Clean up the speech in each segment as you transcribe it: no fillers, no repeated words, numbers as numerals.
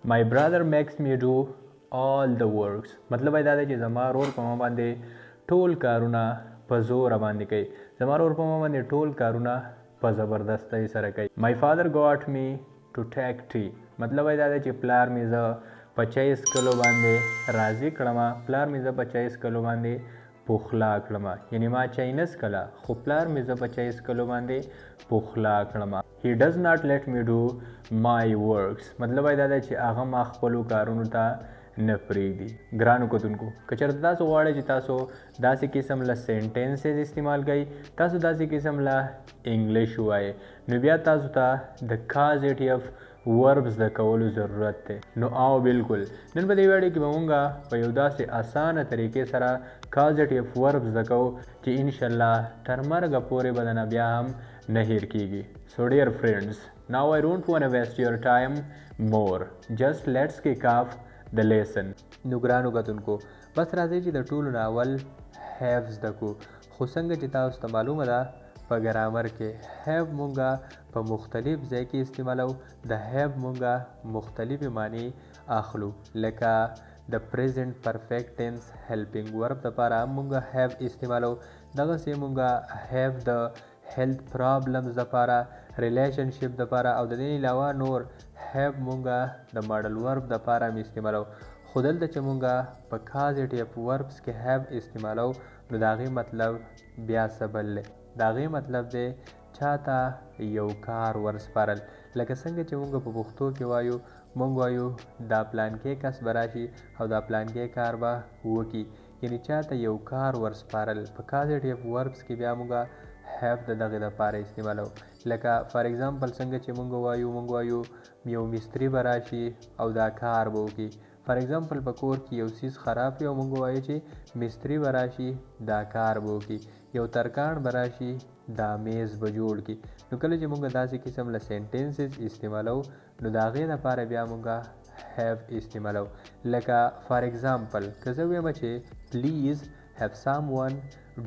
My brother makes me do all the works. मतलब دا دی چې زما ورور په ما باندې ټول کارونه په زور باندې کوي. زما ورور په ما باندې ټول کارونه په زبردستۍ سره کوي. My father got me to take tea. مطلب دا دی چې پلار مې زه په 40 کلو باندې راضي کړم. پلار مې زه په 40 کلو باندې پوخلا کړم. یعنی ما چای نه څکله خو پلار مې زه په 40 کلو باندې پوخلا کړم. He does not let me do my works. مطلب دا دی چې هغه ما خپلو کارونو ته نه پرېږدي. ګرانو کتونکو که چېرته تاسو غواړئ چې تاسو داسې قسم له سینټنسز استعمال کړئ تاسو داسې قسم له انګلیش ووایئ نو بیا تاسو ته د کازیټیف وربز د کولو ضرورت دی. نو او بالکل نن په دې ویډیو کې به مونږ په یو داسې اسانه طریقې سره کازیټیف وربز زده کوو چې انشاءالله تر مرګه پورې به درنه بیا هم نه هیر کیږي. So dear friends, now I don't want to waste your time more. Just let's kick off the lesson. نو ګرانو کتونکو بس راځئ چې د ټولو نه اول have زده کو. خو څنګه چې تاسو ته معلومه ده په ګرامر کې have مونږه په مختلف ځای کې استعمالو. د have مونږه مختلفې معنی اخلو لکه د present perfect tense helping verb دپاره مونږه have استعمالو. دغسې مونږه have د health problems دپاره ریلیشنشپ دپاره او د دې علاوه نور have مونږه د ماډل ورب دپاره هم استعمالو. خو دلته چې مونږه په کازیټیف وربس کې have استعمالو نو د هغې مطلب بیا څه بل دی. د هغې مطلب دی چاته یو کار ورسپارل. لکه څنګه چې مونږ په پښتو کې وایو مونږ وایو دا پلانکې کس به راشي او دا پلانکې کار به وکړي. یعنې چاته یو کار ورسپارل. په کازیټیف وربس کې بیا مونږه have د دغې دپاره استعمالو. لکه فار ایگزامپل څنګه چې مونږ وایو یو مستري به راشي او دا کار به وکړي. فار ایگزامپل په کور کې یو څیز خراب وي او مونږ وایو چې مستري به راشي دا کار به وکړي. یو ترکاڼ به راشي دا میز به جوړ کړي. نو کله چې مونږ داسې قسم له سینټنسز استعمالو نو د هغې دپاره بیا مونږه have استعمالو. لکه فار ایگزامپل که زه ویم چې پلیز have someone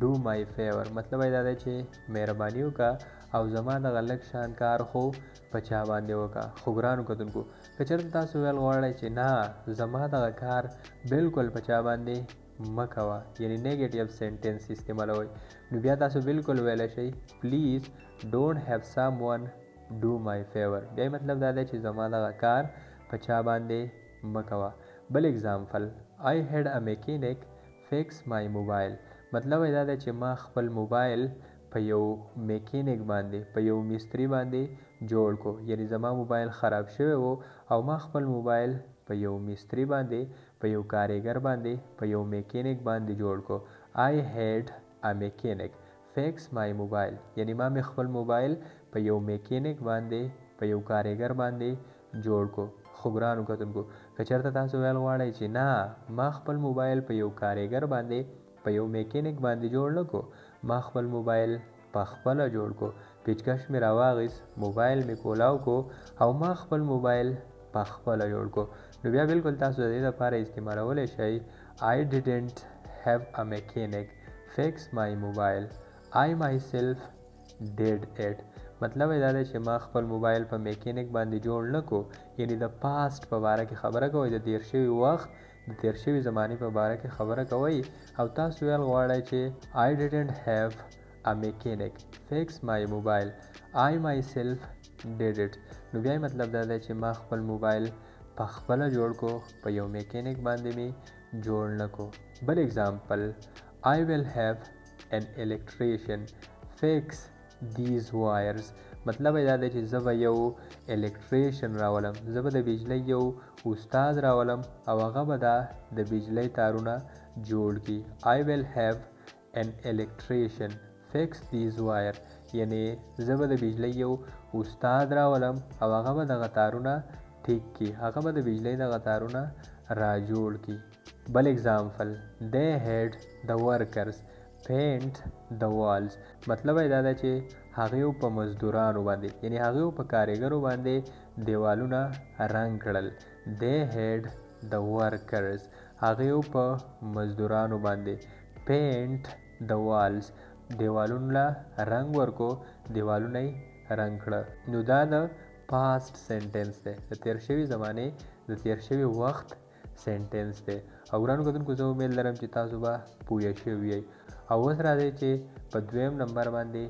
do my favor. مطلب دا دی چې مهرباني وکړه او زما دغه لږ شان کار خو په چا باندې وکړه. خو ګرانو کتونکو که چېرته تاسو ویل غواړئ چې نه زما دغه کار بالکل په چا باندې مه کوه یعنې نیګیټیو سینټنس استعمالوئ نو بیا تاسو بالکل ویلی شئ پلیز ډونټ have someone do my favor. بیا مطلب دا دی چې زما دغه کار په چا باندې مه کوه. بل اگزامپل I had a mechanic fix my mobile. مطلب دا دی چې ما خپل موبایل په یو میکینیک باندې په یو مستري باندې جوړ کو. یعنی زما موبایل خراب شوی و او ما خپل موبایل په یو مستري باندې په یو کاریګر باندې په یو میکینیک باندې جوړ کو. I had a mechanic fix my mobile. یعنی ما مې خپل موبایل په یو میکینیک باندې په یو کاریګر باندې جوړ کو. خو ګرانو کتونکو که چېرته تاسو ویل غواړئ چې نه ما خپل موبایل په یو کاریګر باندې په یو میکینیک باندې جوړ نه کو ما خپل موبایل په خپله جوړ کو. پیچکش مې راواغیست موبایل مې کولاو کو او ما خپل موبایل په خپله جوړ کو. نو بیا بالکل تاسو د دې لپاره استعمالولی شئ I didn't have a mechanic fix my mobile. I myself did it. مطلب دا دی چې ما خپل موبایل په میکینیک باندې جوړ نه کو. یعنی د پاست په باره کې خبره کوئ د تیر شوي وخت د تیر شوي زمانې په باره کې خبره کوئ او تاسو ویل غواړئ چې I didn't have a mechanic fix my mobile. I myself did it. نو بیا مطلب دا دی چې ما خپل موبایل په خپله جوړ کو په یو میکینیک باندې مې جوړ نه کو. بل اگزامپل I will have an electrician fix these wires. مطلب دا دی چې زه به یو الیکټریشن راولم زه به د بجلۍ یو استاد راولم او هغه به دا د بجلۍ تارونه جوړ کړي. I will have an electrician fix these wire. یعنې زه به د بجلۍ یو استاد راولم او هغه به دغه تارونه ټیک کړي هغه به د بجلۍ دغه تارونه را جوړ کړي. بل اگزامپل they had the workers paint the walls. مطلب دا دی چې هغې په مزدورانو باندې یعنی هغې په کاریګرو باندې دیوالونه رنګ کړل. they had the workers هغې په مزدورانو باندې paint the walls دیوالونو له رنګ ورکو دیوالونه یې رنګ کړه. نو دا د پاست سینټنس دی د تیر شوي زمانې د تیر شوي وخت سنټنس دی. او ګرانو کتونکو زه امید لرم چې تاسو به پوه شوي یئ. او اوس راځئ چې په دویم نمبر باندې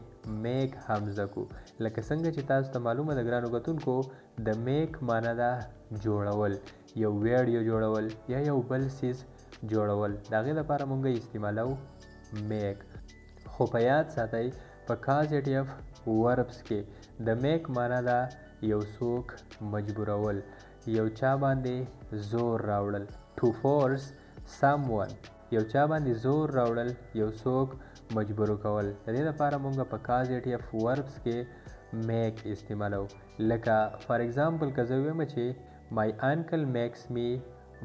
میک هم زده کړو. لکه څنګه چې تاسو ته معلومه ده ګرانو کتونکو د میک معنی ده جوړول، یو ویډیو جوړول یا یو بل څیز جوړول. د هغې لپاره موږ استعمالو میک. خو په یاد ساتئ په کازیټیف وربس کې د میک معنی ده یو څوک مجبورول، یو چا باندې زور راوړل. to force someone یو چا باندې زور راوړل، یو څوک مجبور کول. د دې لپاره موږ په کازیټیف وربس کې میک استعمالو. لکه فار ایگزامپل که زه ویم چې my uncle makes me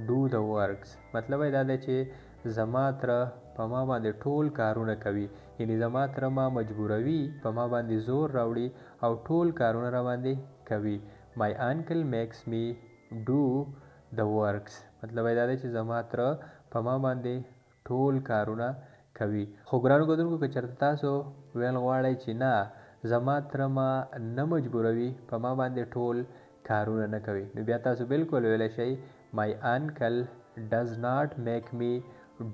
do the works، مطلب دا دی چې زما تره په ما باندې ټول کارونه کوي، یعنی زما تره ما مجبوروي، په ما باندې زور راوړي او ټول کارونه را باندې کوي. my uncle makes me do the works مطلب دا دی چې زما تره په ما باندې ټول کارونه کوي. خو ګرانو کتونکو که چېرته تاسو ویل غواړئ چې نه زما تره ما نه مجبوروي، په ما باندې ټول کارونه نه کوي، نو بیا تاسو بالکل ویلی شئ my uncle does not make me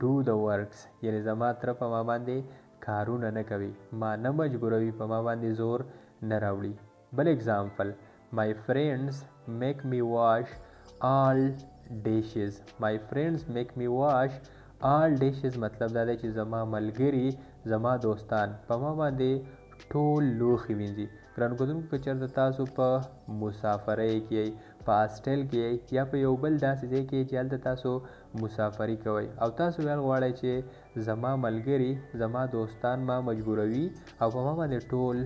do the works، یعنی زما تره په ما باندې کارونه نه کوي، ما نه مجبوروي، په ما باندې زور نه راوړي. بل اگزامپل my friends make me wash all dishes. my friends make me wash all dishes مطلب دا دی چې زما ملګري، زما دوستان په ما باندې ټول لوښي وینځي. ګرانو کتونکو که چېرته تاسو په مسافرۍ کې یئ، په هاسټل کې یئ یا په یو بل داسې ځای کې چې هلته تاسو مسافري کوئ او تاسو ویل غواړئ چې زما ملګري، زما دوستان ما مجبوروي او په ما باندې ټول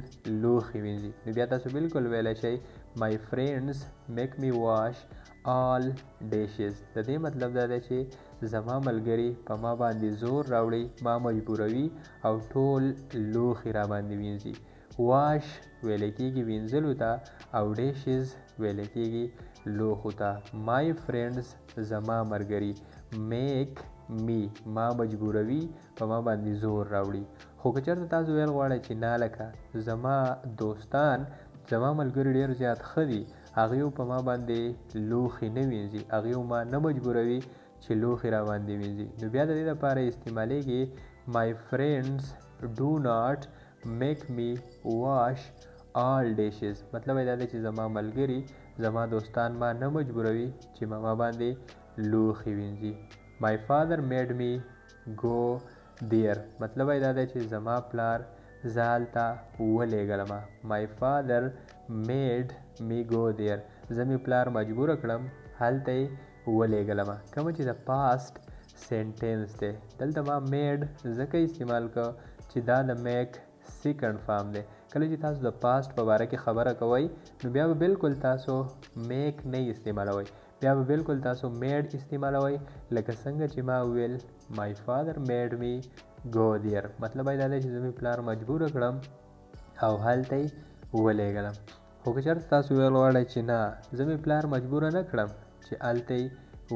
لوښي وینځي، نو بیا تاسو بالکل ویلی شئ my friends make me wash all dishes. د دې مطلب دا دی چې زما ملګري په ما باندې زور راوړي، ما مجبوروي او ټول لوښي را باندې وینځي. واش ویلی کېږي وینځلو ته او ډیشز ویلی کېږي لوښو ته. my friends زما ملګري، میک می ما مجبوروي، په ما باندې زور راوړي. خو که چېرته تاسو ویل غواړئ چې نه لکه زما دوستان، زما ملګري ډېر زیات ښه دي، هغوی په ما باندې لوښي نه وینځي، هغوی ما نه مجبوروي چې لوښي را باندې وینځي، نو بیا د دې لپاره استعمالیږي my friends do not make me wash all dishes. مطلب دا دی چې زما ملګري، زما دوستان ما نه مجبوروي چې ما باندې لوښي وینځي. my father made me go there. مطلب دا دی چې زما پلار زه هلته ولېږلمه. my father made me go there. زه مې پلار مجبوره کړم هلته یې ولېږلمه. کومه چې د پاست سینټنس دی، دلته ما میډ ځکه استعمال کړه چې دا د میک سیکنډ فارم دی. کله چې تاسو د پاست په باره کې خبره کوئ نو بیا به بالکل تاسو میک نه استعمالوئ، بیا به بالکل تاسو میډ استعمالوئ. لکه څنګه چې ما وویل my father made me go there، مطلب دا دی چې زه مې پلار مجبوره کړم او هلته یې ولېږلم. خو که چېرته تاسو ویل غواړئ چې نه زه مې پلار مجبوره نه کړم چې هلته یې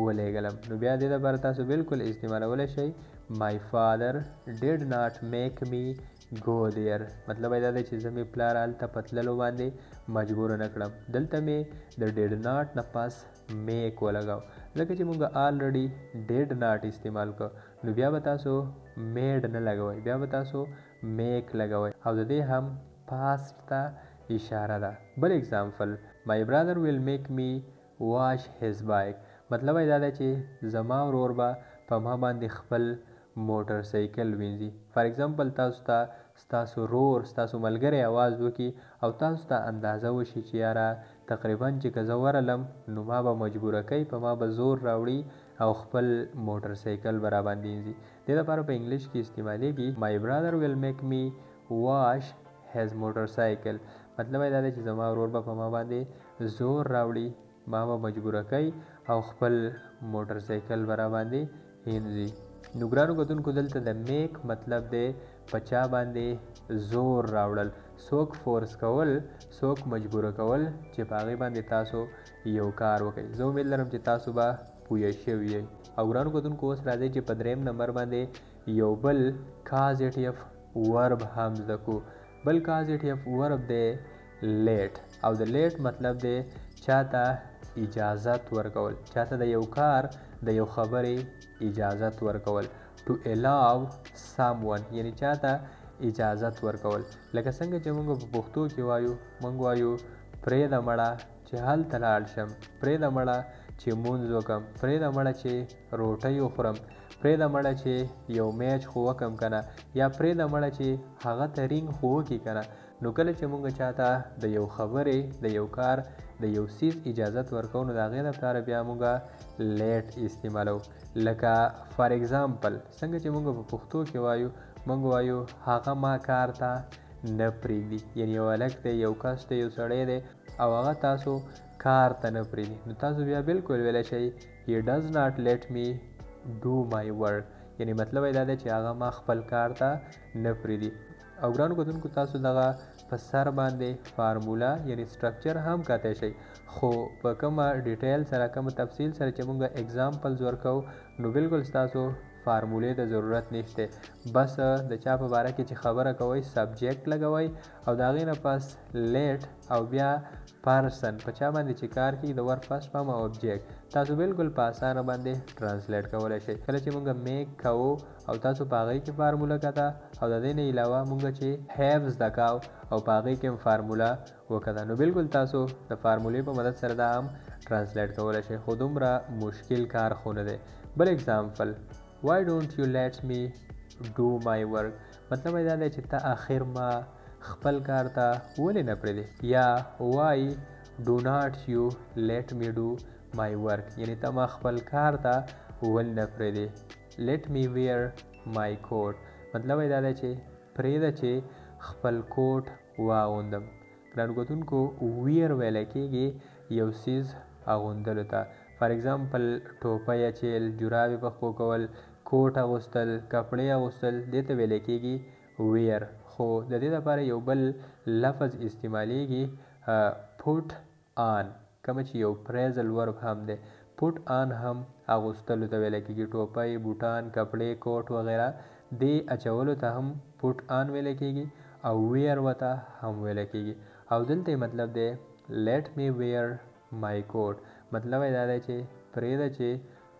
ولېږلم، نو بیا دې لپاره تاسو بالکل استعمالولی شئ my father did not make me go there. مطلب دا دی چې زه مې پلار هلته په تللو باندې مجبوره نه کړم. دلته مې د did not نه پس میک ولګاو، ځکه چې موږ آلریډي did not استعمال کړ، نو بیا به تاسو میډ نه لګوئ، بیا به تاسو میک لګوئ او د دې هم پاست ته اشاره ده. بل اگزامپل my brother will make me wash his bike. مطلب دا دی چې زما ورور به په ما باندې خپل موټر سایکل وینځي. فار ایگزامپل تاسو ته ستاسو ورور، ستاسو ملګری آواز وکړي او تاسو ته اندازه وشي چې یاره تقریبا چې که زه ورغلم نو ما به مجبوره کوي، په ما به زور راوړي او خپل موټر سایکل به را باندې وینځي. دې لپاره په انګلیش کې استعمالیږي my brother will make me wash his motorcycle. مطلب دا دی چې زما ورور به په ما باندې زور راوړي، ما به مجبوره کوي او خپل موټر سایکل به را باندې وینځي. نو ګرانو کتونکو دلته د میک مطلب دی په چا باندې زور راوړل، څوک فورس کول، څوک مجبوره کول چې په هغې باندې تاسو یو کار وکړئ. زه امید لرم چې تاسو به پوه شوي یئ. او ګرانو کتونکو اوس راځئ چې په دریم نمبر باندې یو بل کازیټیف ورب هم زده کړو. بل کازیټیف ورب دی لیټ، او د لیټ مطلب دی چاته اجازت ورکول، چاته د یو کار د یو خبرې اجازت ورکول. to allow someone یعنی چاته اجازت ورکول. لکه څنګه چې موږ په پښتو کې وایو، موږ وایو پرېږده مړه چې هلته لاړ شم، پرېږده مړه چې مونځ وکړم، پرېږده مړه چې روټۍ وخورم، پرېږده مړه چې یو میچ خو وکړم که نه، یا پرېږده مړه چې هغه ته رینګ خو وکړي که نه. نو کله چې موږ چاته د یو خبرې د یو کار د یو څیز اجازت ورکوو نو د هغې دپاره بیا موږ لیټ استعمالو. لکه فار ایگزامپل څنګه چې موږ په پښتو کې وایو، موږ وایو هغه ما کار ته نه پرېږدي، یعنی یو هلک دی، یو کس دی، یو سړی دی او هغه تاسو کار ته نه پرېږدي، نو تاسو بیا بالکل ویلی شئ he does not let me do my work، یعنی مطلب یې دا دی چې هغه ما خپل کار ته نه پرېږدي. او ګرانو کتونکو تاسو دغه په سر باندې فارموله یعنی سټرکچر هم کتی شئ، خو په کومه ډیټیل سره کومه تفصیل سره چې موږ اگزامپلز ورکو نو بالکل ستاسو فارمولې ته ضرورت نشته. بس د چا په باره کې چې خبره کوئ سبجیکټ لګوئ او د هغې نه پس لیټ او بیا پرسن په چا باندې چې کار کوي د ور فرسټ فارم او ابجیکټ تاسو بالکل په اسانه باندې ټرانسلیټ کولی شئ. کله چې موږ میک کوو او تاسو په هغې کې فارموله کته او د دې نه علاوه موږ چې هیو زده کوو او په هغې کې هم فارموله وکته نو بالکل تاسو د فارمولې په مدد سره دا هم ټرانسلیټ کولی شئ، خو دومره مشکل کار خو نه دی. بل اگزامپل why don't you let me do my work، مطلب یې دا دی چې ته آخر ما خپل کار ته ولې نه پرېږدې، یا why do not you let me do my work، یعنی ته ما خپل کار ته ولې نه پرېږدې. let me wear my coat، مطلب یې دا دی چې پرېږده چې خپل کوټ واغوندم. ګرانو کتونکو ویر ویلی کېږي یو څیز اغوندلو ته، فار ایگزامپل ټوپۍ اچول، جرابې په پښو کول، کوټ اغوستل، کپړې اغوستل، دې ته ویلی کېږي ویر. خو د دې لپاره یو بل لفظ استعمالیږي پوټ آن، کومه چې یو پریزل ورب هم دی. پوټ آن هم اغوستلو ته ویلی کېږي، ټوپۍ، بوټان، کپړې، کوټ وغیره دې اچولو ته هم پوټ آن ویلی کېږي او ویر ورته هم ویلی کېږي. او دلته مطلب دی let me wear my coat، مطلب یې دا دی چې پرېږده چې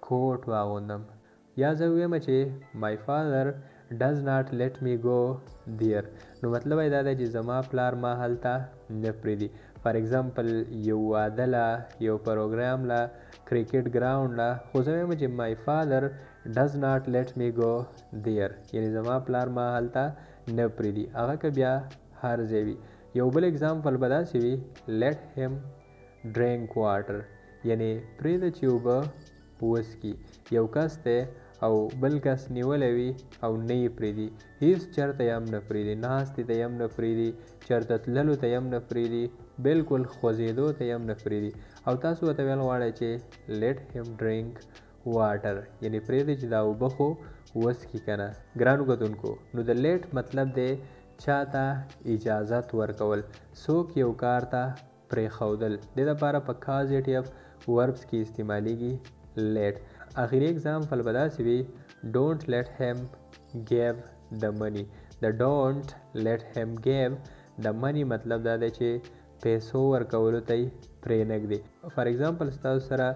کوټ واغوندم. یا زه ویم چې my father does not let me go there، نو مطلب یې دا دی چې زما پلار ما هلته نه پرېږدي. فار ایگزامپل یو واده له، یو پروګرام له، کرکټ ګراونډ له، خو زه ویم چې my father does not let me go there، یعنی زما پلار ما هلته نه پرېږدي، هغه که بیا هر ځای وي. یو بل اگزامپل به داسې وي let him drink water، یعنی پرېږده چې اوبه وڅښي. یو کس دی او بل کس نیولی وي او نه یې پرېږدي، هېڅ چېرته یې هم نه پرېږدي، ناستې ته یې هم نه پرېږدي، چېرته تللو ته یې هم نه پرېږدي، بالکل خوځېدو ته یې هم نه پرېږدي، او تاسو ورته ویل غواړئ چې let him drink water، یعنی پرېږدئ چې دا اوبه خو وڅښي که نه. ګرانو کتونکو نو د لیټ مطلب دی چاته اجازت ورکول، څوک یو کار ته پرېښودل. دې دپاره په کازیټیو وربس کې استعمالیږي لیټ. آخري اگزامپل به داسې وي don't let him give the money، د don't let him give the money مطلب دا دی چې پیسو ورکولو ته یې پرېنږدي. فار ایگزامپل ستاسو سره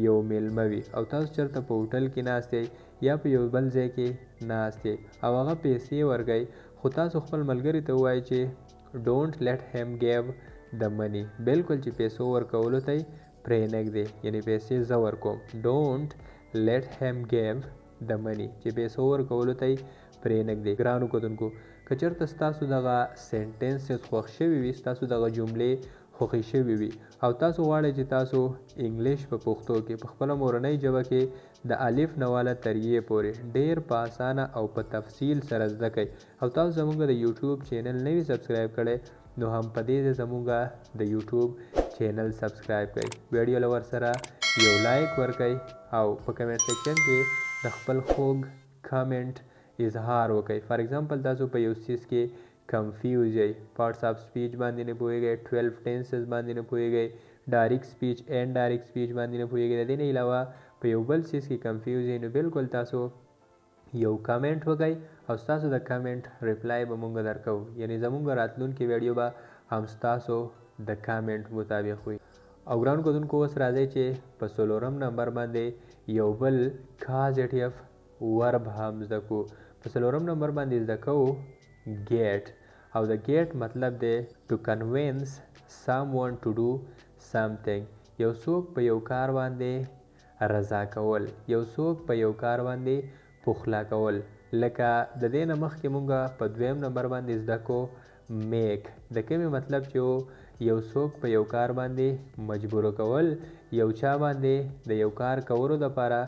یو میلمه وي او تاسو چېرته په هوټل کې ناست یئ یا په یو بل ځای کې ناست یئ او هغه پیسې ورکوي، خو تاسو خپل ملګري ته ووایئ چې don't let him give the money، بالکل چې پیسو ورکولو ته یې پرېنږدي، یعنی پیسې زه ورکوم. don't let him give the money، چې پیسو ورکولو ته یې پرېنږدي. ګرانو کتونکو که چېرته ستاسو دغه سینټنسز خوښ شوي وي، ستاسو دغه جملې خوښې شوي وي او تاسو غواړئ چې تاسو انګلیش په پښتو کې په خپله مورنۍ ژبه کې د الف نه واله تر یې پورې ډېر په اسانه او په تفصیل سره زده کړئ او تاسو زموږ د یوټیوب چینل نه وي سبسکرایب کړی نو هم په دې زموږ د یوټیوب چینل سبسکرایب کړئ، ویډیو له ورسره یو لایک ورکړئ او په کمنټ سیکشن کې د خپل خوږ کامنټ اظهار وکړئ. فار ایگزامپل تاسو په یو څیز کې کنفیوز یئ، پارټس آف سپیچ باندې نه پوهیږئ، 12 ټینسز باندې نه پوهیږئ، ډایرکټ سپیچ اینډ ډایرکټ سپیچ باندې نه پوهیږئ، د دې نه علاوه په یو بل څیز کې کنفیوز یئ نو بالکل تاسو یو کامنټ وکړئ او ستاسو د کامنټ ریپلای به مونږ درکوو، یعنی زموږ راتلونکې ویډیو به هم ستاسو د کامنټ مطابق وي. او ګران کتونکو اوس راځئ چې په څلورم نمبر باندې یو بل کازیټیف ورب هم زده کړو. په څلورم نمبر باندې زده کوو get او د get مطلب دی to convince someone to do something. یو څوک په یو کار باندې رضا کول، یو څوک په یو کار باندې پخلا کول. لکه د دې نه مخکې مونږ په دویم نمبر باندې زده کو میک. د کومې مطلب چې یو څوک په یو کار باندې مجبور کول، یو چا باندې د یو کار کولو لپاره،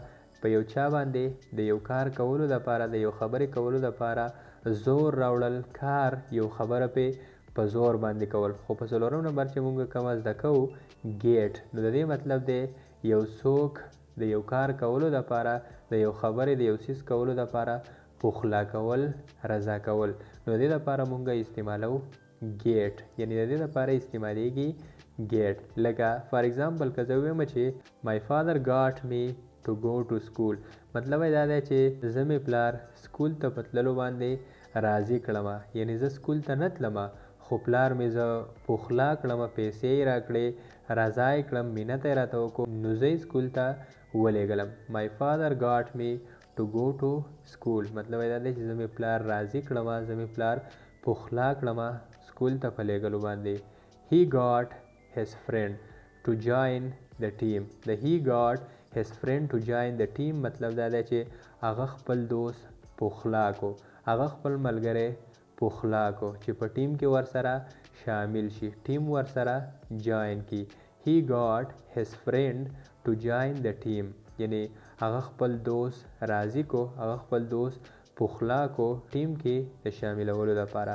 په یو چا باندې د یو کار کولو لپاره، د یو خبرې کولو لپاره زور راوړل، کار یو خبره په زور باندې کول. خو په څلورم نمبر چې مونږ کومه زده کوو ګیټ، نو د دې مطلب دی یو څوک د یو کار کولو لپاره، د یو خبرې د یو څیز کولو لپاره پخلا کول، رضا کول. نو د دې لپاره مونږ استعمالو ګیټ، یعنی د دې لپاره استعمالیږي ګیټ. لکه فار ایگزامپل که زه ووایم چې my father got me to go to school، مطلب یې دا دی چې زه مې پلار سکول ته په تللو باندې راضي کړم، یعنی زه سکول ته نه تلم خو پلار مې زه پخلا کړم، پیسې یې راکړې، رضا یې کړم، منت یې راته وکړو، نو زه یې سکول ته ولېږلم. my father got me to go to school مطلب یې دا دی چې زه مې پلار راضي کړم، زه مې پلار پخلا کړم سکول ته په لېږلو باندې. he got his friend to join the team. the he got his friend to join the team مطلب دا دی چې هغه خپل دوست پخلا کو، هغه خپل ملګری پخلا کو چې په ټیم کې ورسره شامل شي، ټیم ورسره جاین کی. he got his friend to join the team یعنی هغه خپل دوست راضي کو، هغه خپل دوست پخلا کو ټیم کې د شاملولو لپاره.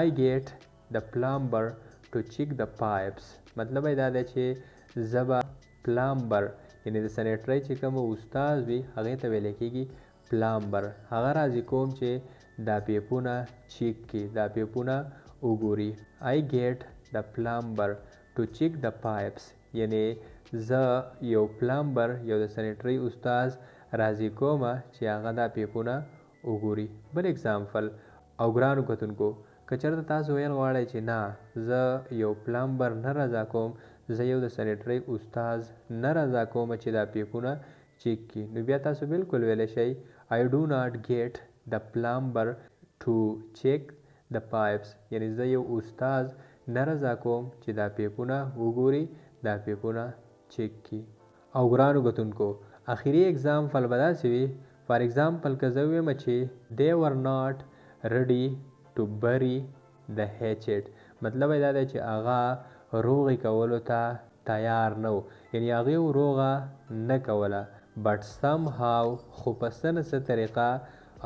I get the plumber to check the pipes مطلب یې دا دی چې زه به پلامبر یعنی د سنیټرۍ چې کوم استاد وي هغې ته ویلی کېږي پلامبر، هغه راضي کوم چې دا پیپونه چیک کړي، دا پیپونه وګوري. I get the plumber to check the pipes یعنی زه یو پلامبر، یو د سنیټرۍ استاد راضي کوم چې هغه دا پیپونه وګوري. بل اگزامپل او ګرانو کتونکو که چېرته تاسو ویل غواړئ چې نه زه یو پلامبر نه رضا کوم، زه یو د سنیټرۍ استاد نه رضا کوم چې دا پیپونه چیک کړي، نو بیا تاسو بالکل ویلی شئ I do not get the plumber to check the pipes یعنی زه یو استاد نه رضا کوم چې دا پیپونه وګوري، دا پیپونه چیک کړي. او ګرانو کتونکو اخري اگزامپل به داسې وي فار ایگزامپل که زه ووایم چې they were not ready to bury the hatchet مطلب یې دا دی چې هغه روغې کولو ته تیار نه و، یعنی هغې روغه نه کوله but somehow خو په څه نه څه طریقه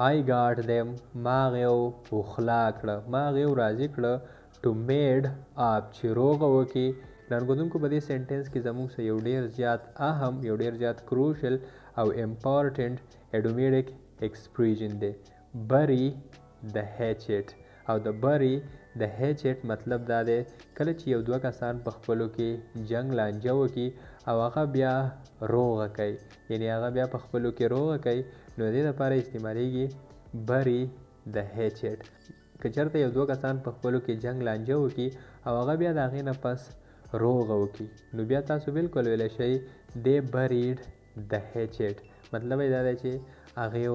I got them ما هغې پخلا کړه، ما هغې راضي کړه to made up چې روغه وکړي. ګرانو کتونکو په دې سینټینس کې زموږ سره یو ډېر زیات اهم، یو ډېر زیات کروشل او امپارټنټ ایډومیډک ایکسپریشن دی bury the hatchet. او د bury the hatchet مطلب دا دی کله چې یو دوه کسان په خپلو کې جنگ لانجه وکړي او هغه بیا روغه کوي، یعنی هغه بیا په خپلو کې روغه کوي، نو د دې لپاره استعمالیږي bury the hatchet. که چېرته یو دوه کسان په خپلو کې جنگ لانجه وکړي او هغه بیا د هغې نه پس روغه وکړي، نو بیا تاسو بالکل ویلی شئ they buried the hatchet مطلب یې دا دی چې هغې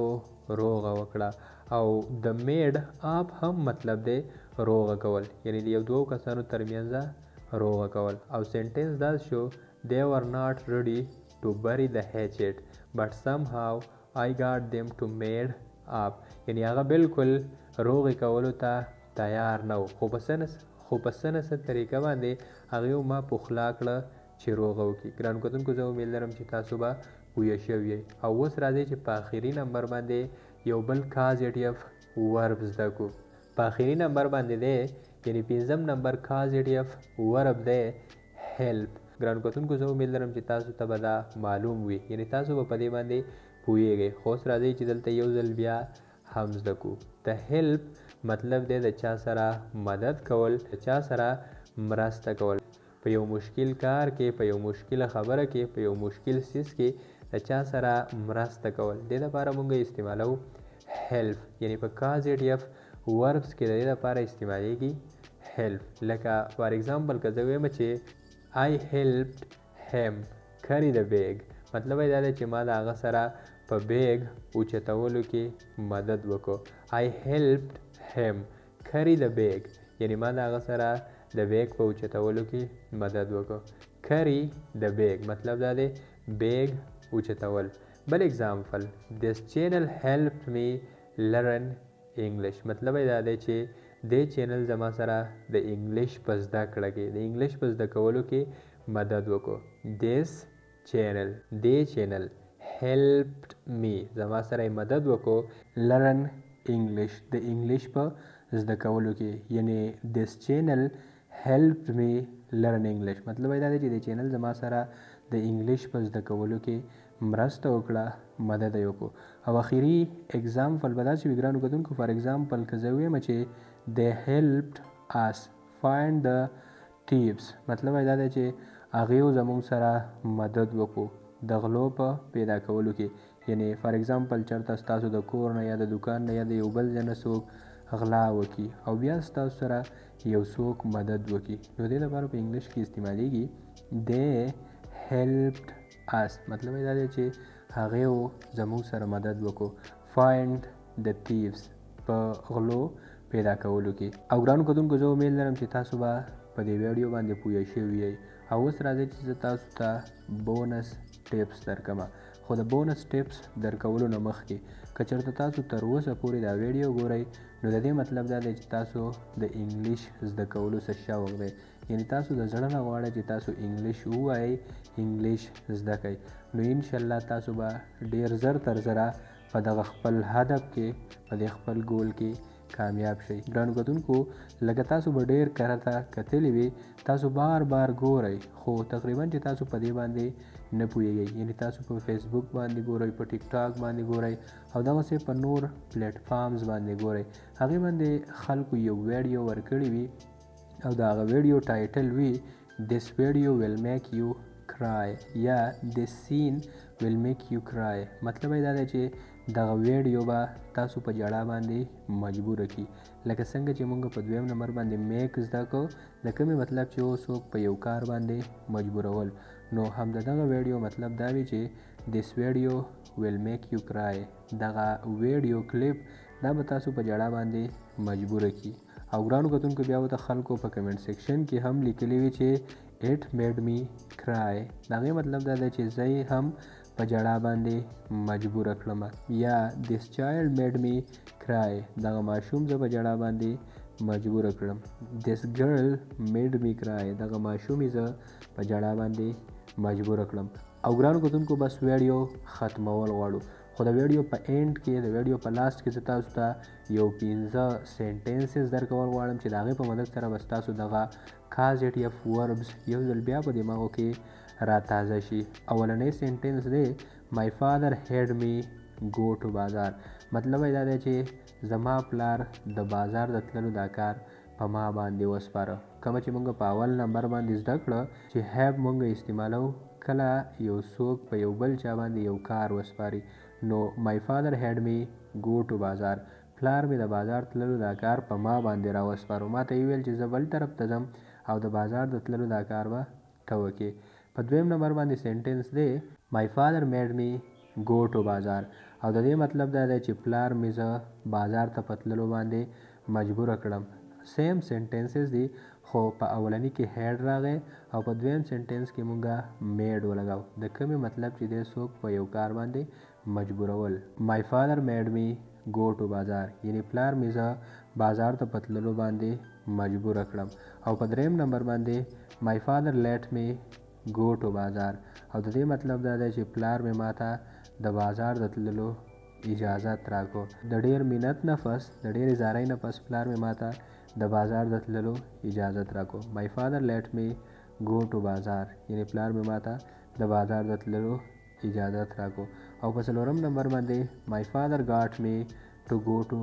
روغه وکړه. او د میډ آپ هم مطلب دی روغه کول، یعنی د یو دوو کسانو ترمنځ روغه کول. او سینټینس دا شو they were not ready to bury the hatchet but somehow I got them to made up یعنی هغه بالکل روغې کولو ته تیار نه و، خو په څه نه څه طریقه باندې هغې ما پخلا کړه چې روغه وکړي. ګرانو کتونکو زه امید لرم چې تاسو به پوه شوي یئ. او اوس راځئ چې په آخري نمبر باندې یو بل کازیټیف ورب زده کړو. په آخري نمبر باندې دی یعنی پنځم نمبر کازیټیف ورب دی هیلپ. ګرانو کتونکو زه امید لرم چې تاسو ته به دا معلوم وي، یعنی تاسو به په دې باندې پوهیږئ. خو اوس راځئ چې دلته یو ځل بیا هم زده کړو. د هیلپ مطلب دی د چا سره مدد کول، د چا سره مرسته کول، په یو مشکل کار کې، په یو مشکل خبره کې، په یو مشکل څیز کې د چا سره مرسته کول. دې لپاره موږ استعمالو هیلپ، یعنی په کازیټیف وربس کې د دې لپاره استعمالیږي هیلپ. لکه فار ایگزامپل که زه ویم چې I helped him carry the bag. مطلب یې دا دی چې ما د هغه سره په بیگ اوچتولو کې مدد وکړو. I helped him carry the bag. یعنی ما د هغه سره د بیگ په اوچتولو کې مدد وکړو. carry the bag مطلب دا دی بیگ اوچتول. بل اگزامپل this channel helped me learn English. مطلب یې دا دی چې دې چینل زما سره د انګلیش په زده کړه کې د انګلیش په زده کولو کې مدد وکړو. this channel دې چینل helped me زما سره مدد وکړو learn English د انګلیش په زده کولو کې. یعنی this channel helped me learn English مطلب دا دی چې دې چینل زما سره د انګلیش په زده کولو کې مرسته وکړه مدد یې وکړو. او اخري اگزامپل به داسې وي ګرانو کتونکو فار اگزامپل که زه ووایم چې they helped us find the thieves مطلب دا دی چې هغې زموږ سره مدد وکړو د غلو په پیدا کولو کې. یعنی فار اگزامپل چېرته ستاسو د کور نه یا د دوکان نه یا د یو بل ځای نه څوک غلا وکړي او بیا ستاسو سره یو څوک مدد وکړي نو دې لپاره په انګلیش کې استعمالیږي they helped us مطلب دا دی چې هغې زموږ سره مدد وکړو find the thieves په غلو پیدا کولو کې. او ګرانو کتونکو زه امید لرم چې تاسو به په دې ویډیو باندې پوه شوي یئ. او اوس راځئ چې زه تاسو ته بونس ټیپس درکمه. خو د بونس ټیپس درکولو نه مخکې که چېرته تاسو تر اوسه پورې دا ویډیو ګورئ نو د دې مطلب دا دی چې تاسو د انګلیش زده کولو څه شوق دی. یعنی تاسو د زړه نه غواړئ چې تاسو انګلیش ووایئ انګلیش زده کړئ نو انشاءالله تاسو به ډېر زر تر زره په دغه خپل هدف کې په دې خپل ګول کې کامیاب شئ. ګرانو کتونکو لکه تاسو به ډېر کرته کتلي وي تاسو بار بار ګورئ خو تقریبا چې تاسو په دې باندې نه پوهیږئ. یعنی تاسو په فیسبوک باندې ګورئ په ټیک ټاک باندې ګورئ او دغسې په نور پلیټ فارمز باندې ګورئ هغې باندې خلکو یو ویډیو ورکړی وي او د هغه ویډیو ټایټل وي this video will make you cry یا this scene will make you cry. مطلب یې دا دی چې دغه ویډیو به تاسو په ژړا باندې مجبور کړي. لکه څنګه چې موږ په دویم نمبر باندې میک زده کړو د کومې مطلب چې څوک په یو کار باندې مجبورول نو هم د دغه ویډیو مطلب دا وي چې this video will make you cry دغه ویډیو کلیپ دا به تاسو په ژړا باندې مجبور کړي. او ګرانو کتونکو بیا به د خلکو په کمنټ سیکشن کې هم لیکلي وي چې it made me cry د هغې مطلب دا دی چې زه یې هم په ژړا باندې مجبوره کړم یا this child made me cry دغه ماشوم زه په ژړا باندې مجبوره کړم. this girl made me cry دغه ماشوم یې زه په ژړا باندې مجبوره کړم. او ګرانو کتونکو بس ویډیو ختمول غواړو خو د ویډیو په اینډ کې د ویډیو په لاست کې زه تاسو ته یو 15 سینټنسز درکول غواړم چې د هغې په مدد سره به ستاسو دغه کازټیف وربز یو ځل بیا په دماغو کې را تازه شي. اولنی سینټنس دی my father had me go to بازار مطلب یې دا دی چې زما پلار د بازار د تللو دا کار په ما باندې وسپاره. کومه چې موږ په اول نمبر باندې زده کړه چې have موږ استعمالو کله یو څوک په یو بل چا باندې یو کار وسپاري نو my father had me go to بازار پلار مې د بازار تللو دا کار په ما باندې را وسپارو. ما ته یې ویل چې زه بل طرف ته ځم او د بازار د تللو دا کار به ته وکړې. په دویم نمبر باندې سینټنس دی my father made me go to بازار او د دې مطلب دا دی چې پلار مې زه بازار ته په تللو باندې مجبوره کړم. سیم سینټنسز دي خو په اولني کې هیډ راغی او په دویم سینټنس کې مونږه میډ ولګاو د کومې مطلب چې دی څوک په یو کار باندې مجبورول. my father made me go to بازار یعنی پلار مې زه بازار ته په تللو باندې مجبوره کړم. او په دریم نمبر باندې my father let me go to بازار او د دې مطلب دا دی چې پلار مې ماته د بازار د تللو اجازت راکو. د ډیر منت نه پس د ډیر زارۍ نه پس پلار مې ماته د بازار د تللو اجازت راکو. my father let me go to بازار یعنی پلار مې ماته د بازار د تللو اجازت راکو. او په څلورم نمبر باندې my father got me to go to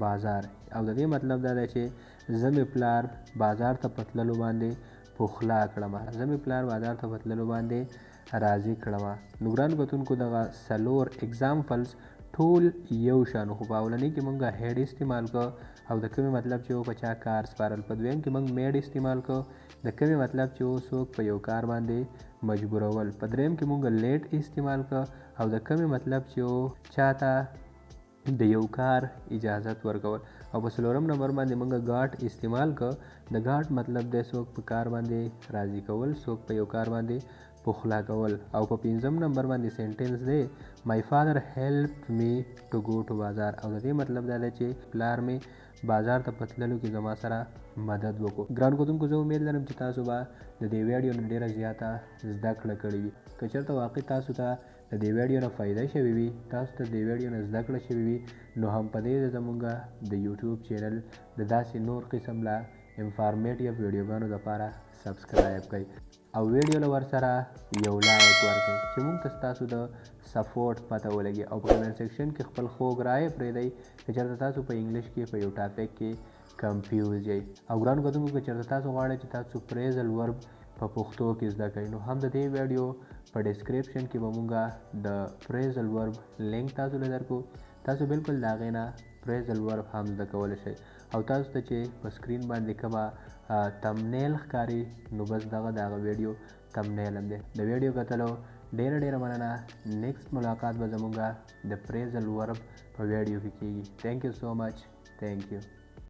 بازار او د دې مطلب دا دی چې زه مې پلار بازار ته په تللو باندې پخلا کړم زه مې پلار بازار ته په تللو باندې راضي کړم. نو ګرانو کتونکو دغه څلور اگزامپلز ټول یو شان خو په اولنۍ کې مونږ هیډ استعمال کو او د کومې مطلب چې په چا کار سپارل، په دویم کې مونږ میډ استعمال کو د کومې مطلب چې څوک په یو کار باندې مجبورول، په دریم کې مونږ لیټ استعمال کو او د کومې مطلب چې چاته د یو کار اجازت ورکول، او په څلورم نمبر باندې مونږ ګاټ استعمال کو. د ګاټ مطلب دی څوک په کار باندې راضي کول، څوک په یو کار باندې پخلا کول. او په پنځم نمبر باندې سنټنس دی مای فادر هیلپ می ټو گو ټو بازار، او د دې مطلب دا دی چې پلار می بازار ته په تللو کې زما سره مدد وکړو. ګران کتونکو زه امید لرم چې تاسو به د دې ویډیو نه ډیره زیاته زده کړه کړې وي. که چېرته واقع تاسو ته د دې ویډیو نه فایده شوې وي، تاسو ته د دې ویډیو نه زده کړه شوې وي، نو هم په دې زموږ د یوټیوب چینل د داسې نور قسم لا انفارمیټیو ویډیوګانو لپاره سبسکرایب کړئ او ویډیو له ورسره یو لایک ورکړئ چې موږ ته ستاسو د سپورټ پته ولګي. او په کمنټ سیکشن کې خپل خوږ رایې پرېږدئ که چېرته تاسو په انګلیش کې په یو ټاپک کې کمفیوز یئ. او ګرانو کتونکو که چېرته تاسو غواړئ چې تاسو پریزل ورب په پښتو کې زده کړئ، نو هم د دې ویډیو په ډسکرپشن کې به مونږ د پریزل ورب لینک تاسو له درکو. تاسو بالکل د هغې نه پریزل ورب هم زده کولی شئ. او تاسو ته چې په سکرین باندې کومه تمنیل ښکاري، نو بس دغه د هغه ویډیو تمنیل هم دی. د ویډیو کتلو ډیره ډیره مننه. نیکسټ ملاقات به زموږ د پریزل ورب په ویډیو کې کیږي. تھینک یو سو مچ. تھینک یو.